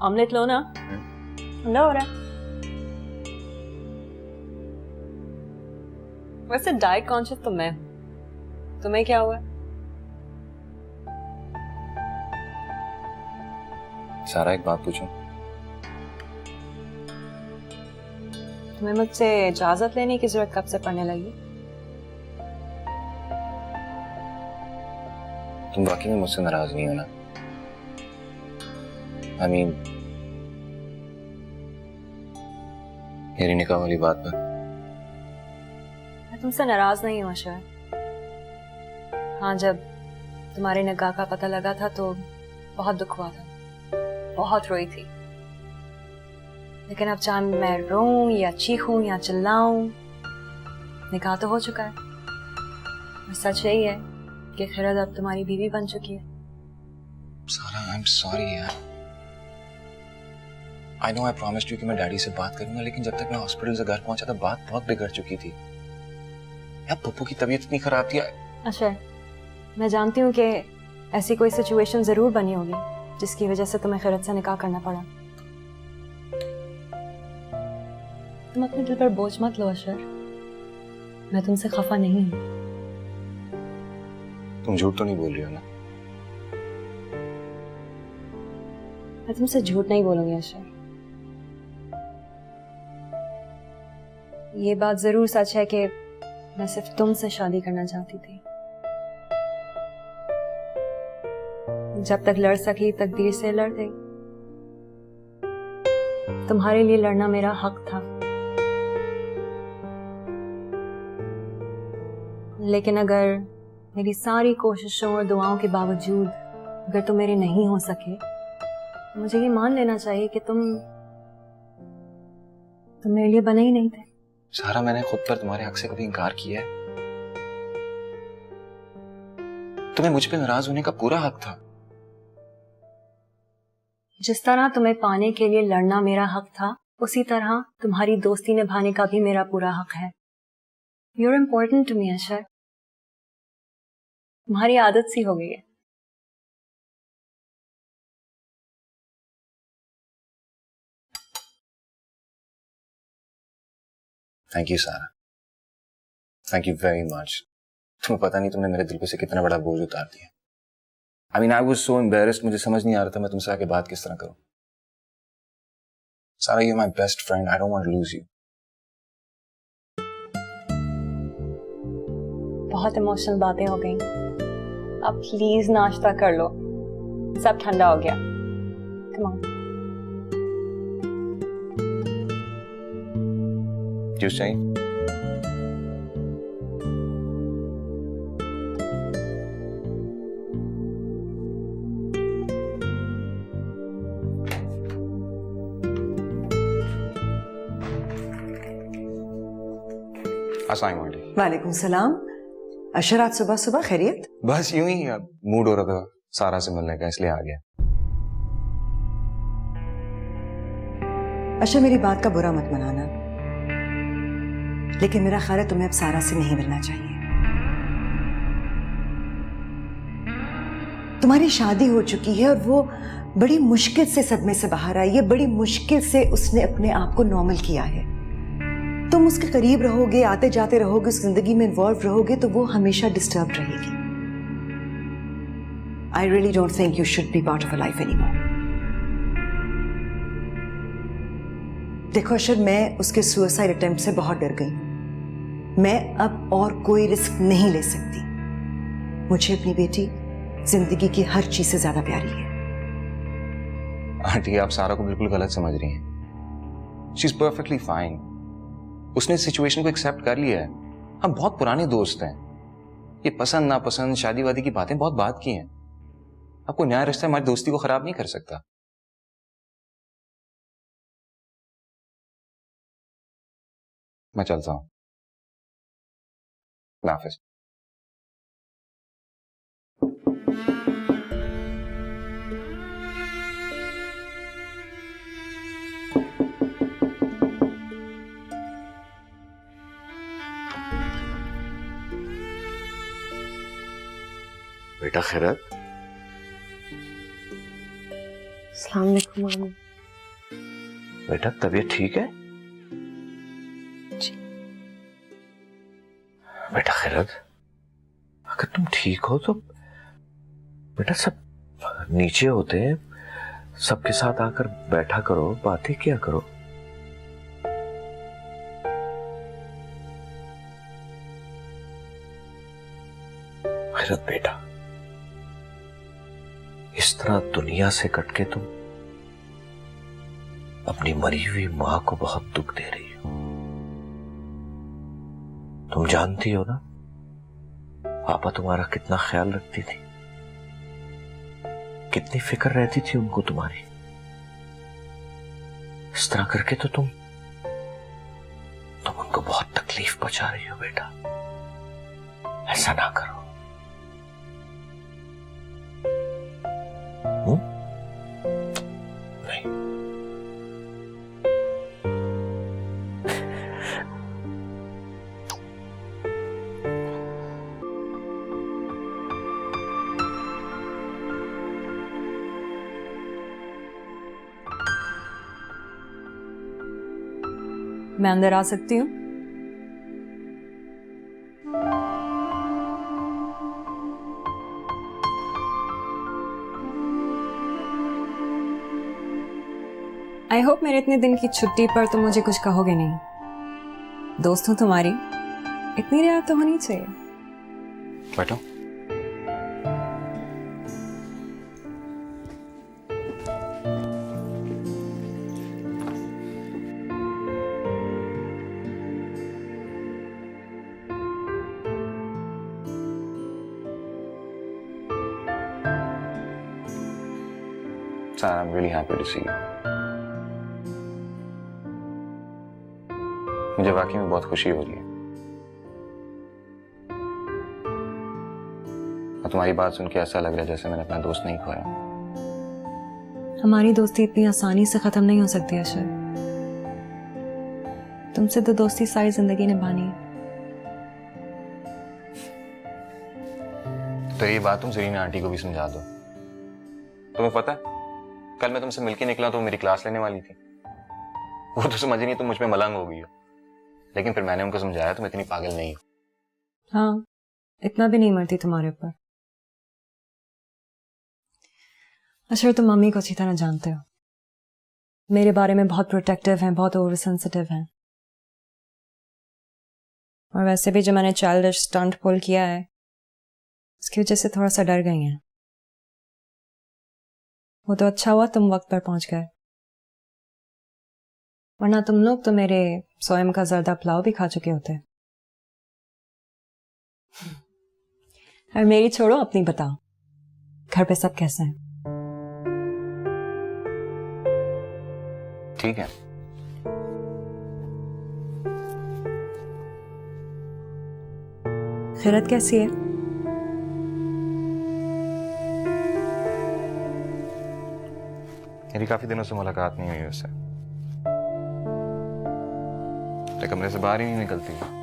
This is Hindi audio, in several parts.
ऑमलेट लो ना, ठंडा हो रहा है। वैसे डाइट कॉन्शियस तो मैं हूं, तुम्हें क्या हुआ? सारा एक बात पूछूं? तुम्हें मुझसे इजाजत लेने की जरूरत कब से पड़ने लगी? तुम वाकई में मुझसे नाराज नहीं हो ना? I mean, मेरी निकाह वाली बात पर। मैं तुमसे नाराज नहीं हूँ अशर। हाँ, जब तुम्हारे निकाह का पता लगा था तो बहुत दुख हुआ था, बहुत रोई थी। लेकिन अब चाहे मैं रोऊं या चीखूं या चिल्लाऊं, निकाह तो हो चुका है। और सच यही है कि खिरत अब तुम्हारी बीवी बन चुकी है। सारा, I'm sorry यार। I know I promised you कि मैं डैडी से बात करूंगा, लेकिन जब तक मैं हॉस्पिटल से घर पहुंचा था बात बहुत बिगड़ चुकी थी यार। पप्पू की तबीयत इतनी खराब थी। अशर, मैं जानती हूँ कि ऐसी कोई सिचुएशन जरूर बनी होगी जिसकी वजह से तुम्हें खिरत से निकाह करना पड़ा। तुम अपने दिल पर बोझ मत लो अशर, मैं तुमसे खफा नहीं हूँ। तुम झूठ तो नहीं बोल रही हो ना? मैं तुमसे झूठ नहीं बोलूंगी अशर। ये बात जरूर सच है कि मैं सिर्फ तुमसे शादी करना चाहती थी। जब तक लड़ सकी तकदीर से लड़ गई। तुम्हारे लिए लड़ना मेरा हक था, लेकिन अगर मेरी सारी कोशिशों और दुआओं के बावजूद अगर तुम मेरे नहीं हो सके तो मुझे ये मान लेना चाहिए कि तुम मेरे लिए बने ही नहीं थे। सारा, मैंने खुद पर तुम्हारे हक से कभी इंकार किया है? तुम्हें मुझ पे नाराज होने का पूरा हक था। जिस तरह तुम्हें पाने के लिए लड़ना मेरा हक था, उसी तरह तुम्हारी दोस्ती निभाने का भी मेरा पूरा हक है। You're important to me, अशर। तुम्हारी आदत सी हो गई है। थैंक यू सारा, थैंक यू वेरी मच। तुम्हें पता नहीं तुमने मेरे दिल पे से कितना बड़ा बोझ उतार दिया। I mean, I was so embarrassed, मुझे समझ नहीं आ रहा था मैं तुमसे आके बात किस तरह करूं। सारा, you're my best friend, I don't want to lose you. बहुत इमोशनल बातें हो गई, अब प्लीज नाश्ता कर लो, सब ठंडा हो गया। Come on. जूस चाहिए? अस्सलाम वालेकुम। वालेकुम सलाम। अशर, आज सुबह सुबह खैरियत? बस यूं ही मूड हो रहा था सारा से मिलने का, इसलिए आ गया। अशर, मेरी बात का बुरा मत मनाना, लेकिन मेरा ख्याल है तुम्हें अब सारा से नहीं मिलना चाहिए। तुम्हारी शादी हो चुकी है और वो बड़ी मुश्किल से सदमे से बाहर आई है, बड़ी मुश्किल से उसने अपने आप को नॉर्मल किया है। तुम उसके करीब रहोगे, आते जाते रहोगे, उस जिंदगी में इन्वॉल्व रहोगे तो वो हमेशा डिस्टर्ब रहेगी। I really don't think you should be part of a life anymore. देखो अशर, मैं उसके सुसाइड अटेम्प्ट से बहुत डर गई हूं। मैं अब और कोई रिस्क नहीं ले सकती। मुझे अपनी बेटी जिंदगी की हर चीज से ज्यादा प्यारी है। आंटी, आप सारा को बिल्कुल गलत समझ रही हैं। She is perfectly fine. उसने सिचुएशन को एक्सेप्ट कर लिया है। हम बहुत पुराने दोस्त हैं। ये पसंद नापसंद शादी वादी की बातें बहुत बात की हैं। आपको नया रिश्ता हमारी दोस्ती को खराब नहीं कर सकता। मैं चलता हूं। अल्लाह हाफिज। बेटा खैरत। अस्सलाम वालेकुम मामी। बेटा तबीयत ठीक है? बेटा खैरत, अगर तुम ठीक हो तो बेटा सब नीचे होते हैं, सबके साथ आकर बैठा करो, बातें किया करो। खैरत बेटा, इस तरह दुनिया से कटके तुम अपनी मरी हुई मां को बहुत दुख दे रही हो। तुम जानती हो ना पापा तुम्हारा कितना ख्याल रखती थी, कितनी फिक्र रहती थी उनको तुम्हारी। इस तरह करके तो तुम उनको बहुत तकलीफ पहुंचा रही हो बेटा। ऐसा ना करो। नहीं। मैं अंदर आ सकती हूँ? आई होप मेरे इतने दिन की छुट्टी पर तुम मुझे कुछ कहोगे नहीं। दोस्त हूं तुम्हारी, इतनी रियायत तो होनी चाहिए। बैठो। Sarah, I'm really happy to see you. मुझे वाकई में बहुत खुशी हो रही है और तुम्हारी बात सुन के ऐसा लग रहा है जैसे मैंने अपना दोस्त नहीं खोया। हमारी दोस्ती इतनी आसानी से खत्म नहीं हो सकती अशर। तुमसे तो दोस्ती सारी जिंदगी निभानी है। तो ये बात तुम जरीना आंटी को भी समझा दो। तुम्हें पता है कल मैं तुमसे मिलके निकला तो मेरी क्लास लेने वाली थी। वो तो समझ नहीं तुम मुझ पे मलंग हो गई हो, लेकिन फिर मैंने उनको समझाया तुम इतनी पागल नहीं हो। हाँ, इतना भी नहीं मरती तुम्हारे ऊपर। अशर, तुम मम्मी को अच्छी तरह जानते हो। मेरे बारे में बहुत प्रोटेक्टिव हैं, बहुत ओवर सेंसिटिव हैं। और वैसे भी जो मैंने चाइल्डिश स्टंट पुल किया है उसकी वजह से थोड़ा सा डर गई हैं। वो तो अच्छा हुआ तुम वक्त पर पहुंच गए, वरना तुम लोग तो मेरे स्वयं का जर्दा पुलाव भी खा चुके होते। और मेरी छोड़ो, अपनी बताओ, घर पे सब कैसे हैं? ठीक है। खैरत कैसी है? मेरी काफी दिनों से मुलाकात नहीं हुई उससे। तो कमरे से बाहर ही नहीं निकलती।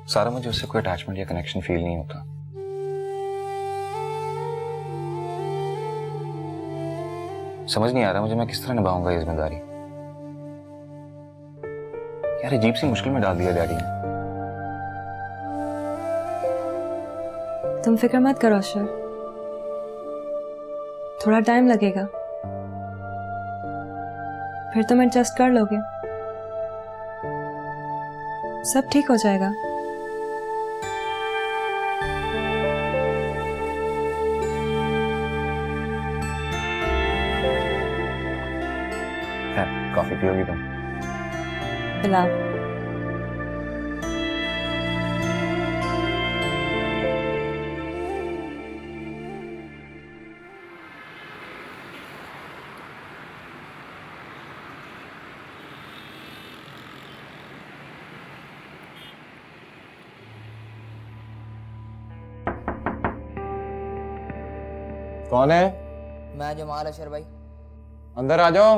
सारा, मुझे उससे कोई अटैचमेंट या कनेक्शन फील नहीं होता। समझ नहीं आ रहा मुझे मैं किस तरह निभाऊंगा ये जिम्मेदारी। यार अजीब सी मुश्किल में डाल दिया डैडी ने। तुम फिक्र मत करो अशर, थोड़ा टाइम लगेगा, फिर तुम एडजस्ट कर लोगे, सब ठीक हो जाएगा। कॉफी पियोगी तुम? पिलाओ। कौन है? मैं जमाल अशर भाई। अंदर आ जाओ।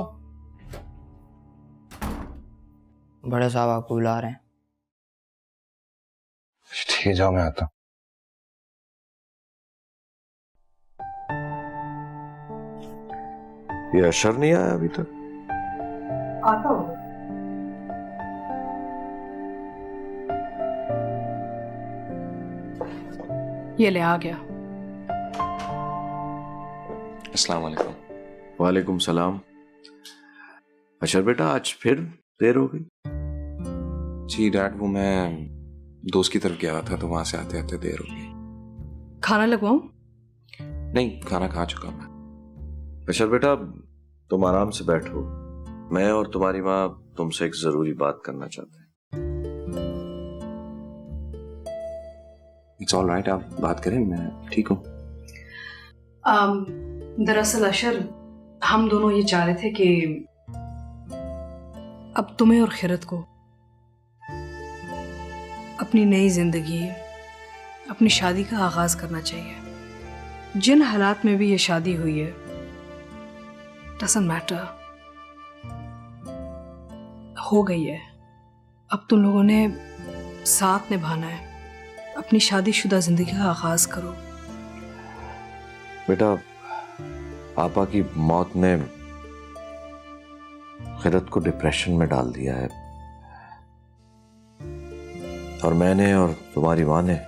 बड़े साहब आपको बुला रहे हैं। ठीक है, जाओ, मैं आता हूँ। ये अशर नहीं आया अभी तक? आता हूँ। ये ले आ गया। अस्सलाम वालेकुम। वालेकुम सलाम। अशर बेटा, आज फिर देर हो गई? जी डैड, वो मैं दोस्त की तरफ गया था तो वहां से आते आते देर हो गई। खाना लगवाऊं? नहीं, खाना खा चुका मैं। अशर बेटा, तुम आराम से बैठो। मैं और तुम्हारी माँ तुमसे एक जरूरी बात करना चाहते हैं। इट्स ऑल राइट, आप बात करें, मैं ठीक हूँ। दरअसल अशर, हम दोनों ये चाह रहे थे कि अब तुम्हें और खिरत को अपनी नई जिंदगी, अपनी शादी का आगाज करना चाहिए। जिन हालात में भी ये शादी हुई है, डजंट मैटर, हो गई है। अब तुम लोगों ने साथ निभाना है। अपनी शादीशुदा जिंदगी का आगाज करो। बेटा, पापा की मौत ने खिरत को डिप्रेशन में डाल दिया है, और मैंने और तुम्हारी माँ ने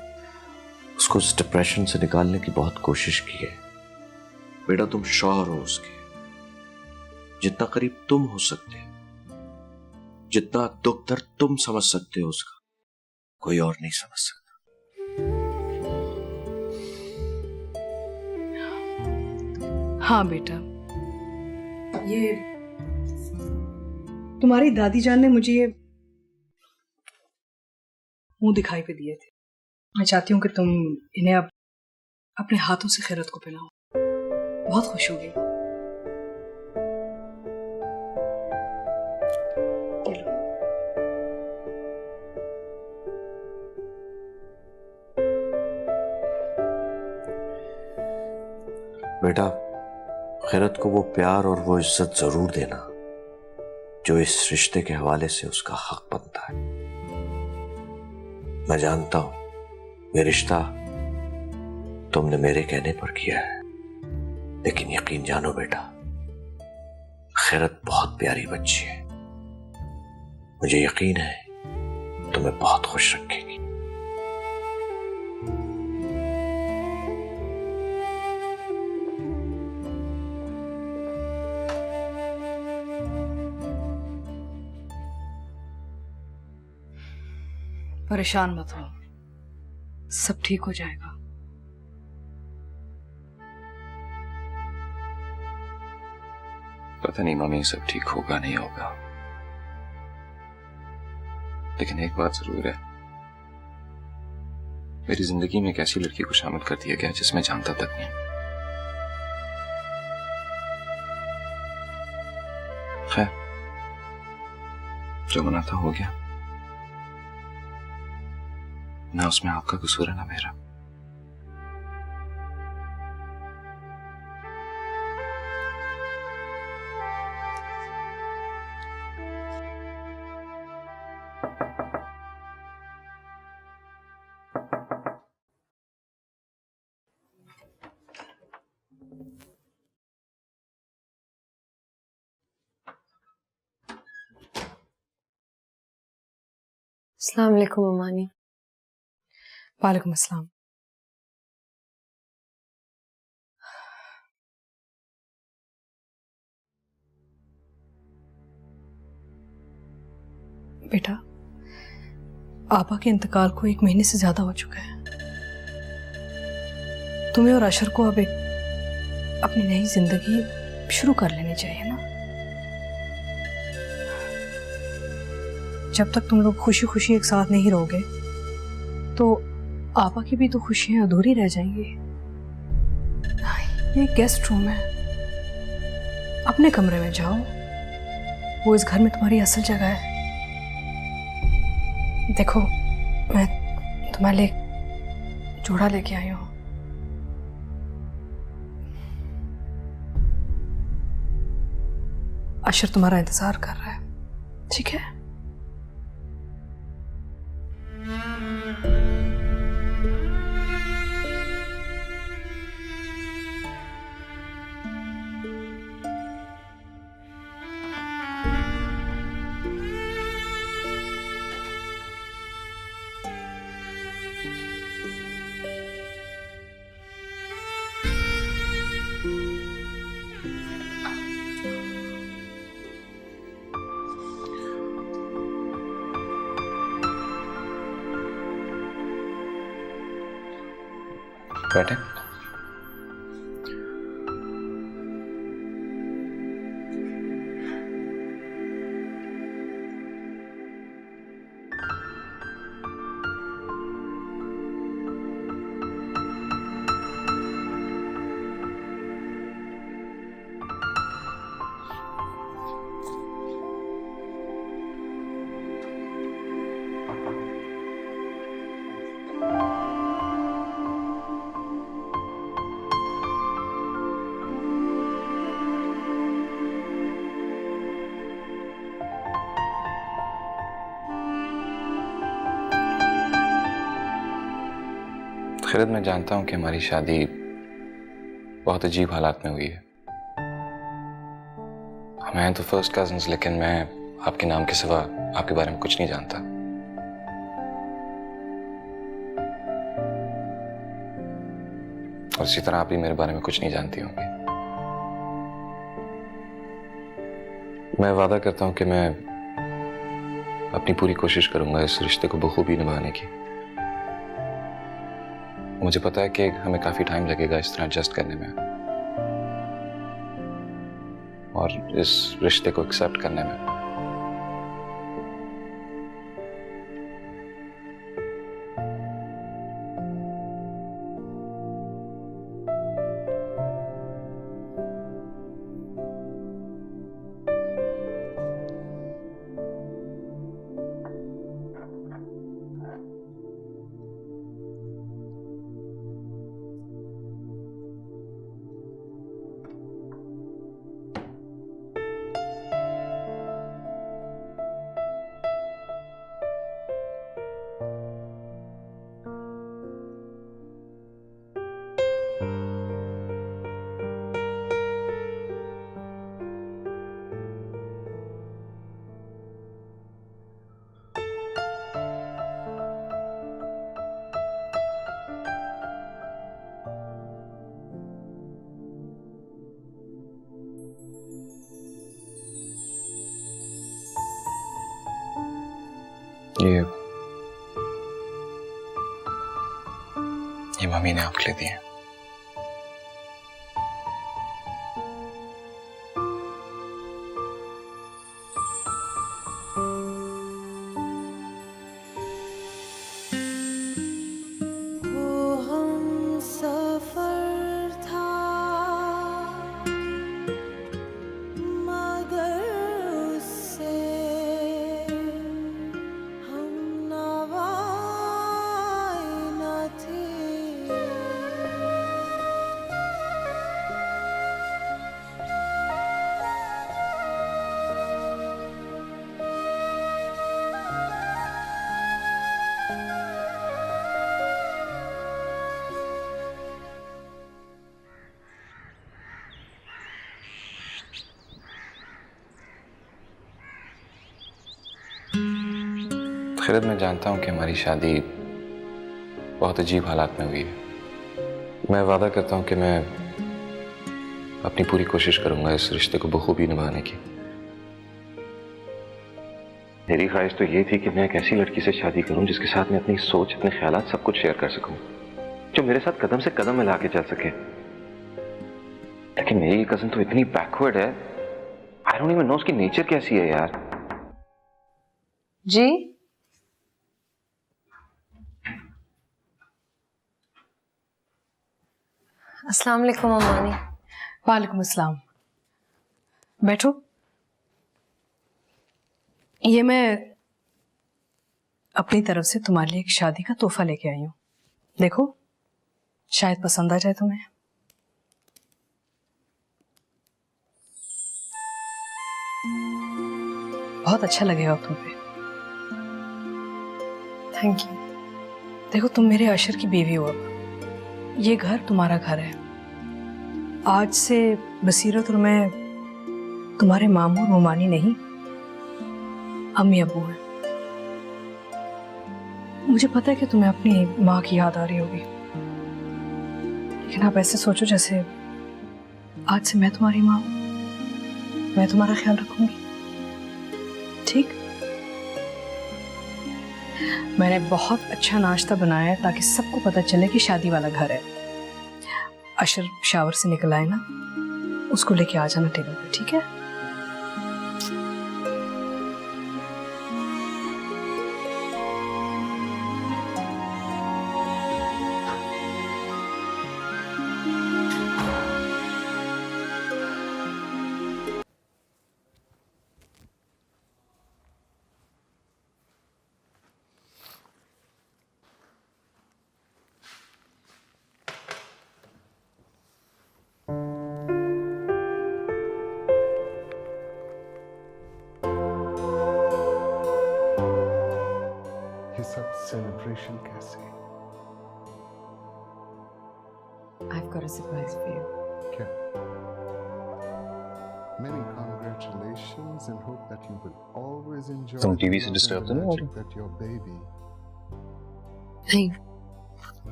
उसको इस डिप्रेशन से निकालने की बहुत कोशिश की है। बेटा, तुम शौहर हो उसके, जितना करीब तुम हो सकते हो, जितना दुख दर्द तुम समझ सकते हो उसका, कोई और नहीं समझ सकता। हाँ बेटा, ये तुम्हारी दादी जान ने मुझे ये मुंह दिखाई पे दिए थे। मैं चाहती हूँ कि तुम इन्हें अब अपने हाथों से खैरत को पहनाओ। बहुत खुश होगी। ये लो। बेटा, खैरत को वो प्यार और वो इज्जत जरूर देना जो इस रिश्ते के हवाले से उसका हक बनता है। मैं जानता हूं ये रिश्ता तुमने मेरे कहने पर किया है, लेकिन यकीन जानो बेटा, खैरत बहुत प्यारी बच्ची है। मुझे यकीन है तुम्हें बहुत खुश रखेगी। परेशान मत हो, सब ठीक हो जाएगा। पता नहीं मम्मी, सब ठीक होगा नहीं होगा, लेकिन एक बात जरूर है, मेरी जिंदगी में एक ऐसी लड़की को शामिल कर दिया गया जिसमें जानता तक नहीं। खैर, जो बना था हो गया ना, उसमें आपका कसूर है ना मेरा। अस्सलाम वालेकुम अम्मानी। वालेकुम अस्सलाम। बेटा, आपा के इंतकाल को 1 महीने से ज्यादा हो चुका है। तुम्हें और अशर को अब एक अपनी नई जिंदगी शुरू कर लेनी चाहिए ना। जब तक तुम लोग खुशी खुशी एक साथ नहीं रहोगे तो आपा की भी तो खुशियां अधूरी रह जाएंगी। ये गेस्ट रूम है, अपने कमरे में जाओ। वो इस घर में तुम्हारी असल जगह है। देखो, मैं तुम्हारे लिए जोड़ा लेके आई हूँ। अशर तुम्हारा इंतजार कर रहा है, ठीक है? बैठे। खैरत, मैं जानता हूं कि हमारी शादी बहुत अजीब हालात में हुई है। हम हैं तो फर्स्ट कजिन्स, लेकिन मैं आपके नाम के सिवा आपके बारे में कुछ नहीं जानता। और इसी तरह आप भी मेरे बारे में कुछ नहीं जानती होंगी। मैं वादा करता हूं कि मैं अपनी पूरी कोशिश करूंगा इस रिश्ते को बखूबी निभाने की। मुझे पता है कि हमें काफी टाइम लगेगा इस तरह एडजस्ट करने में और इस रिश्ते को एक्सेप्ट करने में। ये मम्मी ने आपके लिए दिए। खैरत, मैं जानता हूं कि हमारी शादी बहुत अजीब हालात में हुई है। मैं वादा करता हूं कि मैं अपनी पूरी कोशिश करूंगा इस रिश्ते को बखूबी निभाने की। मेरी ख्वाहिश तो ये थी कि मैं एक ऐसी लड़की से शादी करूं जिसके साथ मैं अपनी सोच, अपने ख्यालात सब कुछ शेयर कर सकूं, जो मेरे साथ कदम से कदम मिला के चल सके। लेकिन मेरी कजिन तो इतनी बैकवर्ड है, आई डोंट इवन नो उसकी नेचर कैसी है यार। जी अस्सलाम वालेकुम अम्मानी। वालेकुम अस्सलाम। बैठो। ये मैं अपनी तरफ से तुम्हारे लिए एक शादी का तोहफा लेके आई हूँ। देखो, शायद पसंद आ जाए तुम्हें। बहुत अच्छा लगेगा तुम पे। Thank you. देखो तुम मेरे अशर की बीवी हो, अब ये घर तुम्हारा घर है। आज से बसीरत और मैं तुम्हारे मामू और मुमानी नहीं, अम्मी अबू हैं। मुझे पता है कि तुम्हें अपनी माँ की याद आ रही होगी, लेकिन आप ऐसे सोचो जैसे आज से मैं तुम्हारी माँ हूं, मैं तुम्हारा ख्याल रखूंगी, ठीक? मैंने बहुत अच्छा नाश्ता बनाया है ताकि सबको पता चले कि शादी वाला घर है। अशर शावर से निकल आए ना, उसको लेके आ जाना टेबल पे, ठीक है? ये सब सेलिब्रेशन कैसे? I've got a surprise for you. क्या? Many congratulations and hope that you will always enjoy तुम the टीवी से love डिस्टर्ब and तो नहीं हो magic that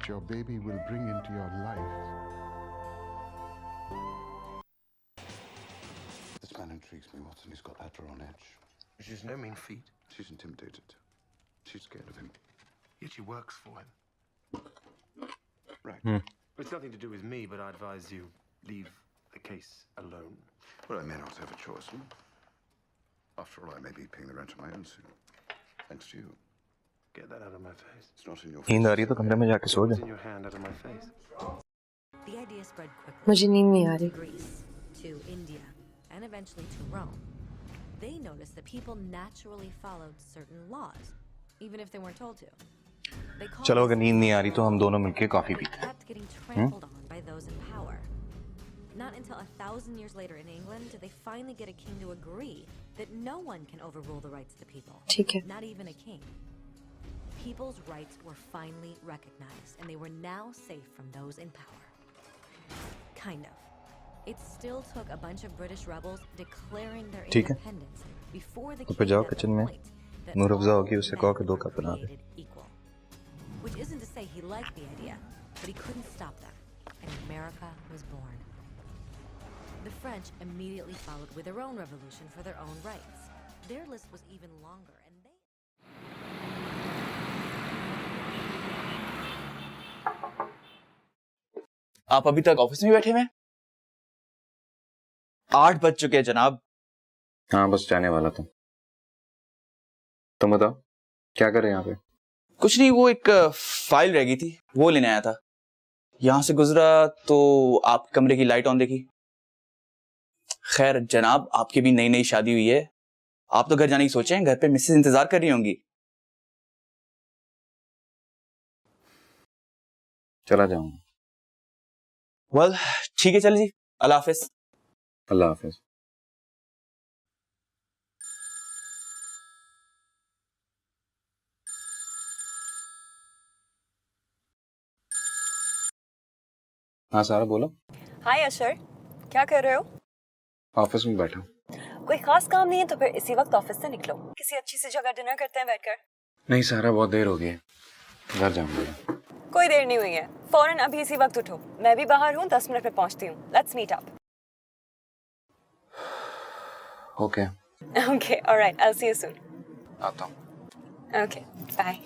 your baby will bring into your life. This man intrigues me, Watson. He's got Adra on edge. She's no mean feat, She's intimidated. She's scared of him. yet she works for him. Right. It's nothing to do with me, but I advise you leave the case alone. Well, I may not have a choice. After all, I may be paying the rent of my own soon. Thanks to you. Get that out of my face. It's not in your नींद आ face. रही है तो कमरे में जाके सो It's जा। in your hand, out of my face. The idea spread quickly मुझे नींद नहीं आ to रही। Greece, to India, and eventually to Rome. They noticed that people naturally followed certain laws, even if they weren't told to. They called चलो this अगर नींद नहीं आ रही तो हम दोनों मिलके कॉफी but पीते हैं। kept getting trampled on by those in power. Not until 1,000 years later in England did they finally get a king to agree that no one can overrule the rights of the people. ठीक है। Not even a king. People's rights were finally recognized, and they were now safe from those in power. Kind of. It still took a bunch of British rebels declaring their ठीक है। independence before the ऊपर king जाओ got किचन the में, point that Noor Afza all होगी, उससे men कहो कि 2 were कप बना दे। created equal. Which isn't to say he liked the idea, but he couldn't stop them, and America was born. The French immediately followed with their own revolution for their own rights. Their list was even longer, and they... आप अभी तक ऑफिस में बैठे हुए हैं? 8 बज चुके हैं जनाब। हाँ बस जाने वाला था। तुम बताओ क्या कर रहे हैं यहाँ पे? कुछ नहीं, वो एक फाइल रह गई थी, वो लेने आया था। यहां से गुजरा तो आपके कमरे की लाइट ऑन देखी। खैर जनाब, आपकी भी नई नई शादी हुई है, आप तो घर जाने की सोचे हैं, घर पे मिसेस इंतजार कर रही होंगी। चला जाऊंगा। वेल ठीक है, चल जी, अल्लाह हाफिज। अल्लाह हाफिज। हाँ सारा बोलो। हाय अशर, क्या कर रहे हो? ऑफिस में बैठा हूँ। कोई खास काम नहीं है तो फिर इसी वक्त ऑफिस से निकलो, किसी अच्छी सी जगह डिनर करते हैं बैठकर। नहीं सारा, बहुत देर हो गई है, घर जाऊंगा। कोई देर नहीं हुई है, फौरन अभी इसी वक्त उठो। मैं भी बाहर हूँ, 10 मिनट में पहुँचती हूँ। Let's meet up. Okay okay, alright, I will see you soon. आता हूँ। Okay, bye.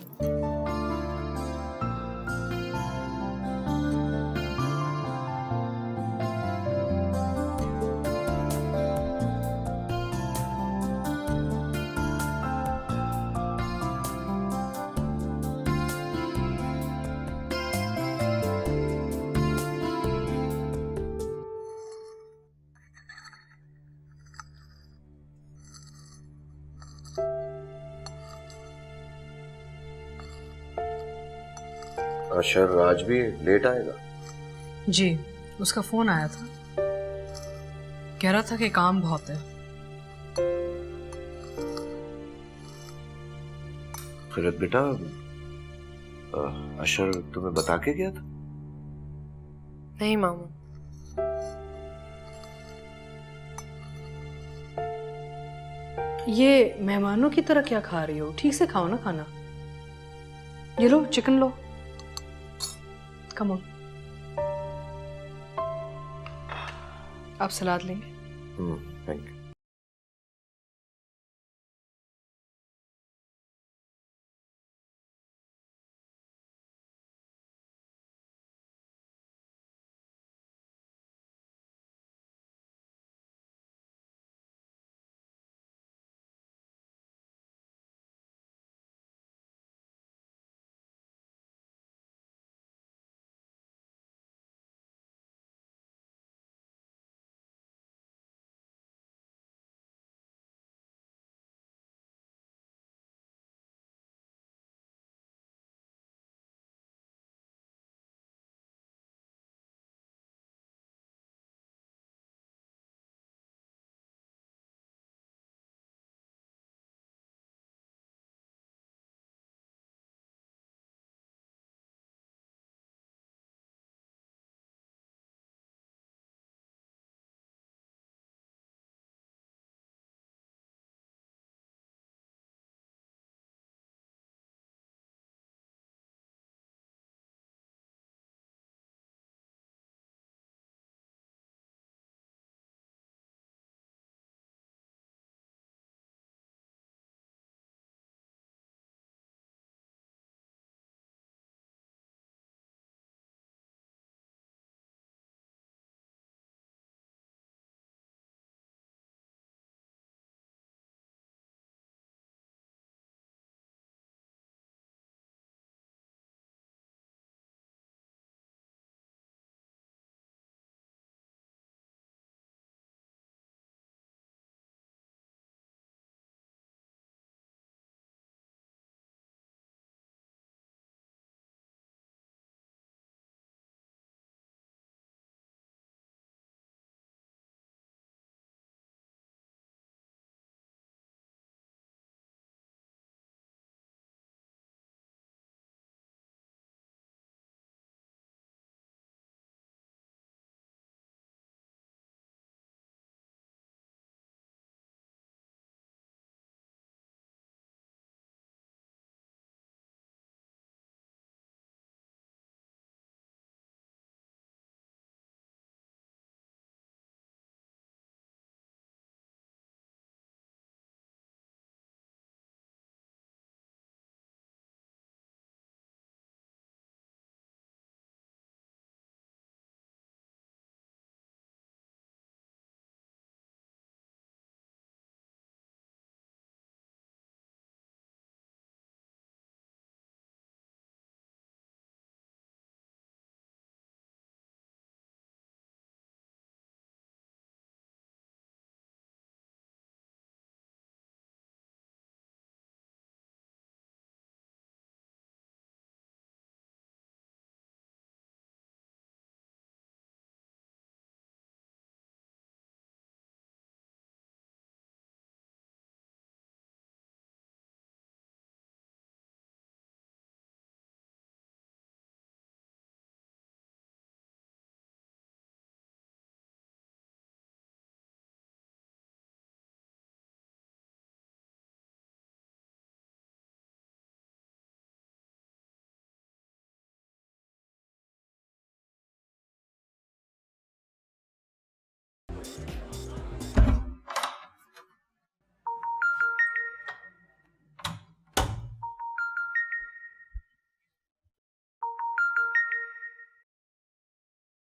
अशर आज भी लेट आएगा? जी, उसका फोन आया था, कह रहा था कि काम बहुत है। खैरत बेटा, अशर तुम्हें बता के गया था? नहीं मामू। ये मेहमानों की तरह क्या खा रही हो? ठीक से खाओ ना खाना। ये लो चिकन लो। Come on. आप सलाद लेंगे? Thank you.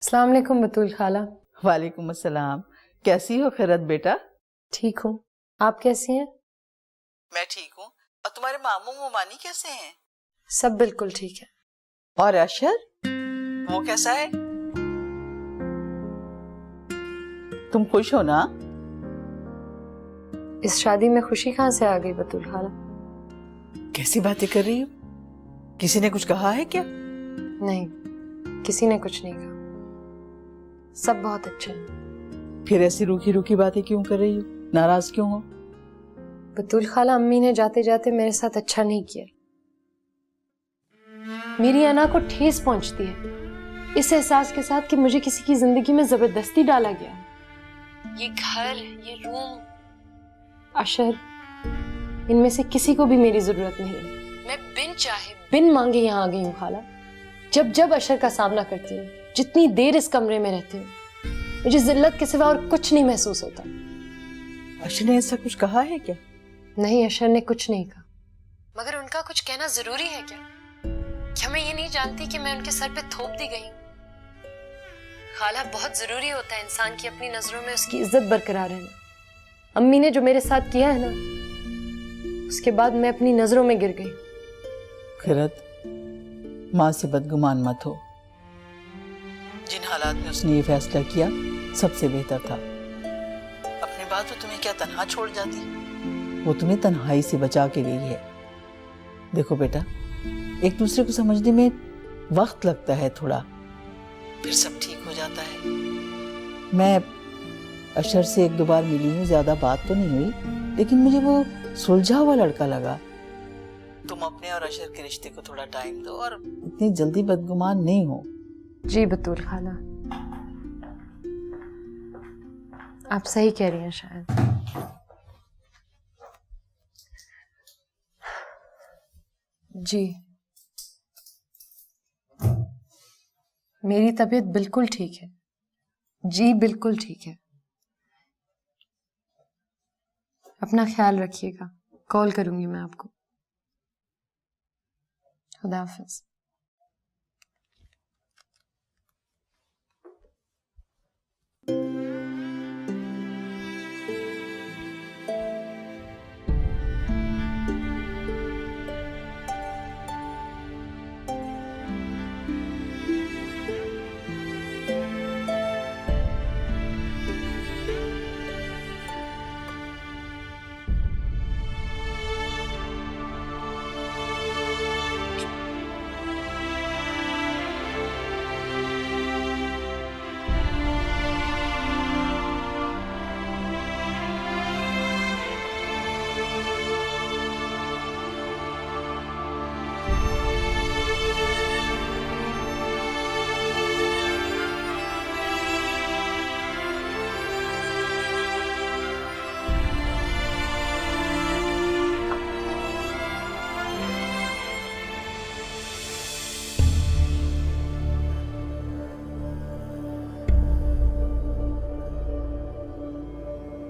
अस्सलाम वालेकुम बतूल खाला। वालेकुम अस्सलाम। कैसी हो खैरत बेटा? ठीक हूँ, आप कैसी हैं? मैं ठीक हूँ। और तुम्हारे मामू मोमानी कैसे हैं? सब बिल्कुल ठीक है। और अशर वो कैसा है? तुम खुश हो ना? इस शादी में खुशी कहाँ से आ गई बतूल खाला? कैसी बातें कर रही हो? किसी ने कुछ कहा है क्या? नहीं, किसी ने कुछ नहीं कहा। सब बहुत अच्छे हैं। फिर ऐसी रूखी रूखी बातें क्यों कर रही हो? नाराज क्यों हो? बतूल खाला, अम्मी ने जाते जाते मेरे साथ अच्छा नहीं किया। मेरी अना को ठेस पहुंचती है इस एहसास के साथ कि मुझे किसी की जिंदगी में जबरदस्ती डाला गया है। ये घर, ये रूम, अशर, इनमें से किसी को भी मेरी जरूरत नहीं है। मैं बिन चाहे बिन मांगे यहाँ आ गई हूँ खाला। जब जब अशर का सामना करती हूँ, जितनी देर इस कमरे में रहती हूँ, मुझे जिल्लत के सिवा और कुछ नहीं महसूस होता। अशर ने ऐसा कुछ कहा है क्या? नहीं, अशर ने कुछ नहीं कहा, मगर उनका कुछ कहना जरूरी है क्या? क्या मैं ये नहीं जानती कि मैं उनके सर पे थोप दी गई हूँ? खाला, बहुत जरूरी होता है इंसान की अपनी नजरों में उसकी इज्जत बरकरार रहना। अम्मी ने जो मेरे साथ किया है ना, उसके बाद मैं अपनी नजरों में गिर गई। खैरत, माँ से बदगुमान मत हो। जिन हालात में उसने ये फैसला किया सबसे बेहतर था। अपने बाद तो तुम्हें क्या तन्हा छोड़ जाती? वो तुम्हें तन्हाई से बचा के गई है। देखो बेटा, एक दूसरे को समझने में वक्त लगता है थोड़ा, फिर सब ठीक हो जाता है। मैं अशर से एक दो बार मिली हूँ, ज्यादा बात तो नहीं हुई, लेकिन मुझे वो सुलझा हुआ लड़का लगा। तुम अपने और अशर के रिश्ते को थोड़ा टाइम दो और इतनी जल्दी बदगुमान नहीं हो। जी बतूल खाला, आप सही कह रही हैं शायद। जी, मेरी तबीयत बिल्कुल ठीक है। जी बिल्कुल ठीक है। अपना ख्याल रखिएगा, कॉल करूंगी मैं आपको। खुदा हाफिज।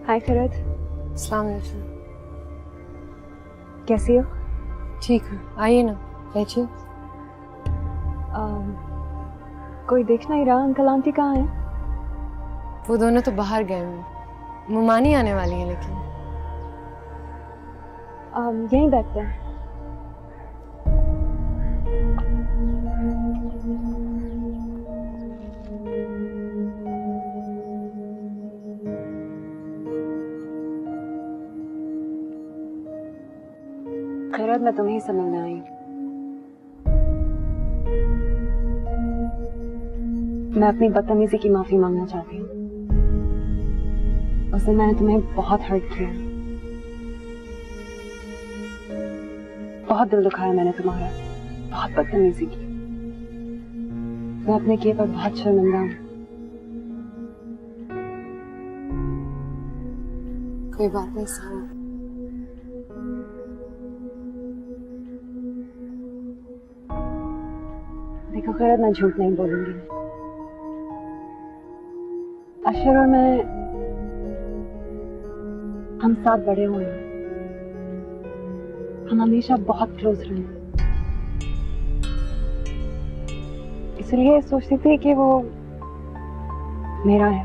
हाय खैरत। अस्सलाम वालेकुम। कैसी हो? ठीक है, आइए ना, बैठिए। कोई देख नहीं रहा, अंकल आंटी कहाँ हैं? वो दोनों तो बाहर गए हैं, मुमानी आने वाली है, लेकिन यहीं बैठते हैं। खैरत, मैं तुम्हें ही समझने आई। मैं अपनी बदतमीजी की माफी मांगना चाहती हूँ। उस दिन मैंने तुम्हें बहुत हर्ट किया, बहुत दिल दुखाया मैंने तुम्हारा, बहुत बदतमीजी की। मैं अपने किए पर बहुत शर्मिंदा हूँ। कोई बात नहीं सारा। देखो खैरत, मैं झूठ नहीं बोलूंगी। अशर और मैं, हम साथ बड़े हुए हैं। हम हमेशा बहुत क्लोज रहे, इसलिए सोचती थी कि वो मेरा है,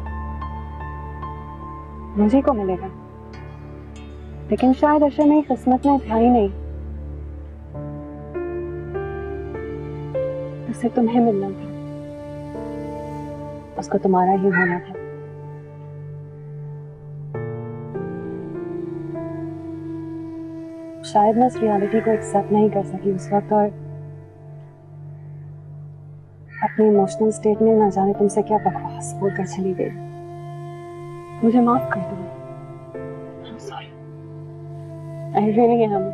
मुझे को मिलेगा। लेकिन शायद अशर मेरी किस्मत में था ही नहीं। उससे तुम्हें मिलना था, उसको तुम्हारा ही होना था। शायद मैं इस रियलिटी को एक्सेप्ट नहीं कर सकी उस वक्त, और अपनी इमोशनल स्टेट में ना जाने तुमसे क्या बकवास बोलकर चली गई। मुझे माफ कर दो। I'm sorry. I really am.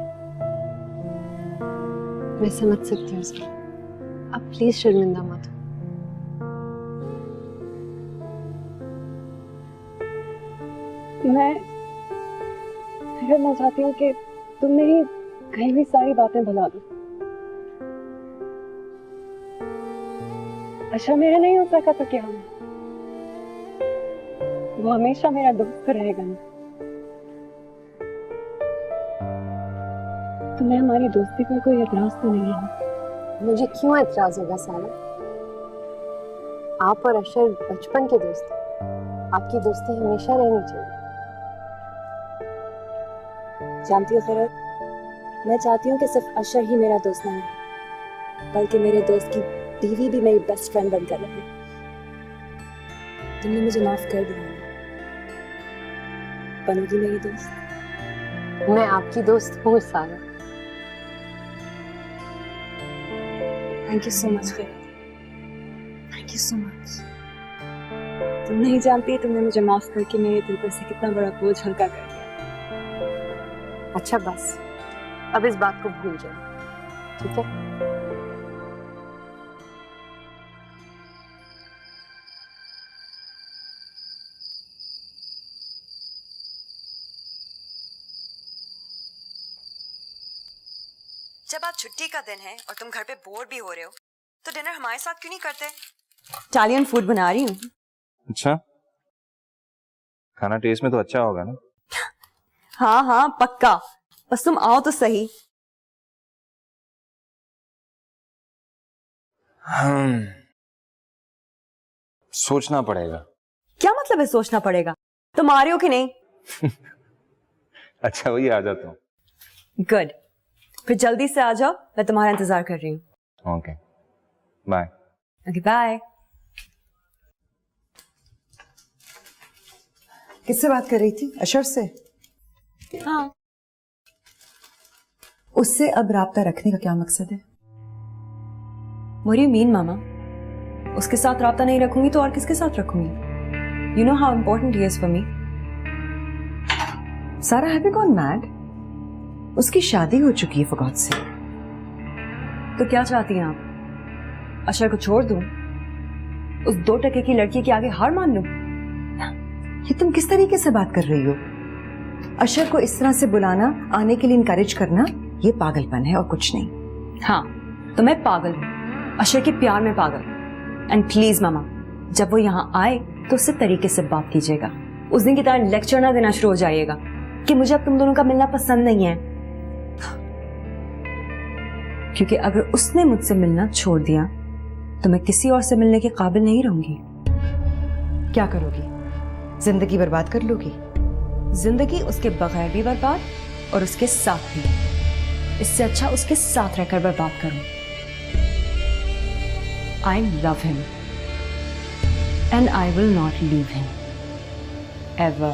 मैं समझ सकती हूँ उसको। अब प्लीज शर्मिंदा मत हो। मैं चाहती हूँ कि तुम मेरी कही हुई सारी बातें भुला दो। अच्छा मेरा नहीं हो सका तो क्या हुआ, वो हमेशा मेरा दोस्त रहेगा ना। तुम्हें हमारी दोस्ती पर कोई एतराज तो नहीं है? मुझे क्यों एतराज होगा सारा? आप और अशर बचपन के दोस्त हैं। आपकी दोस्ती हमेशा रहनी चाहिए। जानती हो फिरोज, मैं चाहती हूँ कि सिर्फ अशर ही मेरा दोस्त नहीं है, बल्कि मेरे दोस्त की बीवी भी मेरी बेस्ट फ्रेंड बनकर रहे। तुमने मुझे माफ कर दिया है, बनोगी मेरी दोस्त? मैं आपकी दोस्त हूँ Sara. Thank you so much Firoz, thank you so much. तुम नहीं जानती तुमने मुझे माफ करके मेरे दिल पर से कितना बड़ा बोझ हल्का कर दिया। अच्छा बस, अब इस बात को भूल जाओ, ठीक है? जब आज छुट्टी का दिन है और तुम घर पे बोर भी हो रहे हो तो डिनर हमारे साथ क्यों नहीं करते? इटालियन फूड बना रही हूँ। अच्छा, खाना टेस्ट में तो अच्छा होगा ना? हाँ हाँ पक्का, बस तुम आओ तो सही। सोचना पड़ेगा। क्या मतलब है सोचना पड़ेगा? तुम आ रहे हो कि नहीं? अच्छा वही आ जाता हूँ। गुड, फिर जल्दी से आ जाओ, मैं तुम्हारा इंतजार कर रही हूँ। Okay bye. Okay bye. किससे बात कर रही थी? अशर से? हाँ। उससे अब राब्ता रखने का क्या मकसद है? What do you mean, मामा? उसके साथ राब्ता नहीं रखूंगी तो और किसके साथ रखूंगी? You know how important he is for me. सारा have you gone mad? उसकी शादी हो चुकी है for God's sake. तो क्या चाहती हैं आप? अशर को छोड़ दूं? उस 2 टके की लड़की के आगे हार मान लूं? ये तुम किस तरीके से बात कर रही हो? अशर को इस तरह से बुलाना, आने के लिए इनकरेज करना, ये पागलपन है और कुछ नहीं। हाँ, तो मैं पागल हूँ, अशर के प्यार में पागल। एंड प्लीज मामा, जब वो यहाँ आए तो उससे तरीके से बात कीजिएगा। उस दिन की तरह लेक्चर ना देना शुरू हो जाइएगा कि मुझे अब तुम दोनों का मिलना पसंद नहीं है, क्योंकि अगर उसने मुझसे मिलना छोड़ दिया तो मैं किसी और से मिलने के काबिल नहीं रहूंगी। क्या करोगी? जिंदगी बर्बाद कर लोगी? जिंदगी उसके बगैर भी बर्बाद और उसके साथ भी। इससे अच्छा उसके साथ रहकर बर्बाद करूं। I love him and I will not leave him ever.